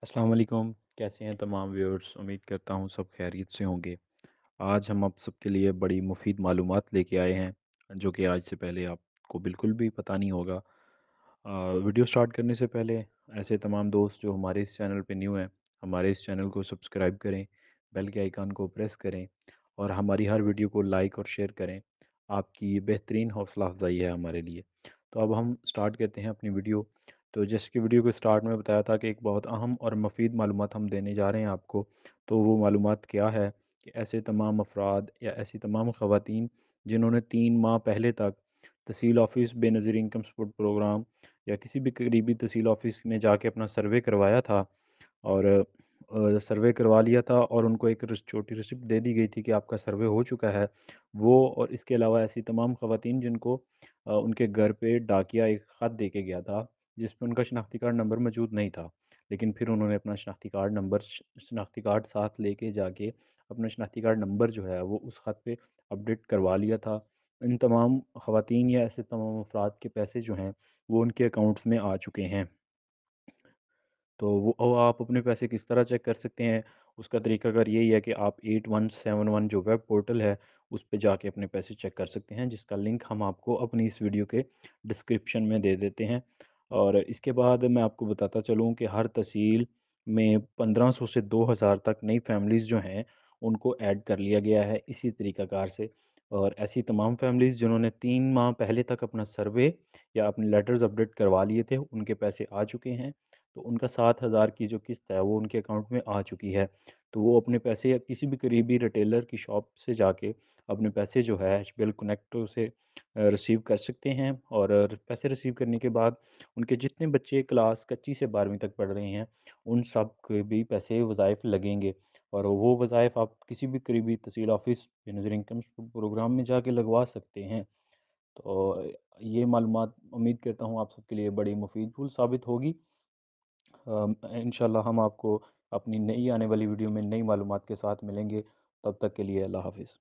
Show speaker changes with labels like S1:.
S1: अस्सलाम वालेकुम। कैसे हैं तमाम व्यूअर्स? उम्मीद करता हूँ सब खैरियत से होंगे। आज हम आप सबके लिए बड़ी मुफीद मालूमात लेके आए हैं, जो कि आज से पहले आपको बिल्कुल भी पता नहीं होगा। वीडियो स्टार्ट करने से पहले ऐसे तमाम दोस्त जो हमारे इस चैनल पे न्यू हैं, हमारे इस चैनल को सब्सक्राइब करें, बेल के आइकन को प्रेस करें और हमारी हर वीडियो को लाइक और शेयर करें। आपकी बेहतरीन हौसला अफजाई है हमारे लिए। तो अब हम स्टार्ट करते हैं अपनी वीडियो। तो जैसे कि वीडियो के स्टार्ट में बताया था कि एक बहुत अहम और मुफीद मालूमात हम देने जा रहे हैं आपको। तो वो मालूमात क्या है कि ऐसे तमाम अफराद या ऐसी तमाम ख़वातीन जिन्होंने 3 माह पहले तक तहसील office Benazir income support programme या किसी भी करीबी तहसील ऑफिस में जाके अपना सर्वे करवाया था और सर्वे करवा लिया था और उनको एक छोटी रिसिप्ट दे दी गई थी कि आपका सर्वे हो चुका है। वो और इसके अलावा ऐसी तमाम ख़वातीन जिनको उनके घर पे डाकिया एक ख़त दे के गया था जिस पे उनका शनाख्ती कार्ड नंबर मौजूद नहीं था। लेकिन फिर उन्होंने अपना शनाख्ती कार्ड साथ लेके जाके अपना शनाख्ती कार्ड नंबर जो है वो उस ख़त पे अपडेट करवा लिया था। इन तमाम ख़वातीन या ऐसे तमाम अफ़राद के पैसे जो हैं वो उनके अकाउंट्स में आ चुके हैं। तो वो आप अपने पैसे किस तरह चेक कर सकते हैं, उसका तरीकाकार यही है कि आप 8171 जो वेब पोर्टल है, उस पे जाके अपने पैसे चेक कर सकते हैं, जिसका लिंक हम आपको अपनी इस वीडियो के डिस्क्रिप्शन में दे देते हैं। और इसके बाद मैं आपको बताता चलूँ कि हर तहसील में 1500 से 2000 तक नई फैमिलीज़ जो हैं, उनको ऐड कर लिया गया है इसी तरीकाकार से। और ऐसी तमाम फैमिलीज़ जिन्होंने 3 माह पहले तक अपना सर्वे या अपने लेटर्स अपडेट करवा लिए थे, उनके पैसे आ चुके हैं। तो उनका 7,000 की जो किस्त है वो उनके अकाउंट में आ चुकी है। तो वो अपने पैसे या किसी भी करीबी रिटेलर की शॉप से जाके अपने पैसे जो है एचबीएल कनेक्ट से रिसीव कर सकते हैं। और पैसे रिसीव करने के बाद उनके जितने बच्चे क्लास कच्ची से 12वीं तक पढ़ रहे हैं, उन सब के भी पैसे वज़ाइफ लगेंगे और वो वज़ाइफ आप किसी भी करीबी तहसील ऑफिस बेनज़ीर इनकम प्रोग्राम में जाके लगवा सकते हैं। तो ये मालूमात उम्मीद करता हूँ आप सबके लिए बड़ी मुफीद साबित होगी। इंशाल्लाह हम आपको अपनी नई आने वाली वीडियो में नई मालूमात के साथ मिलेंगे। तब तक के लिए अल्लाह हाफ़िज़।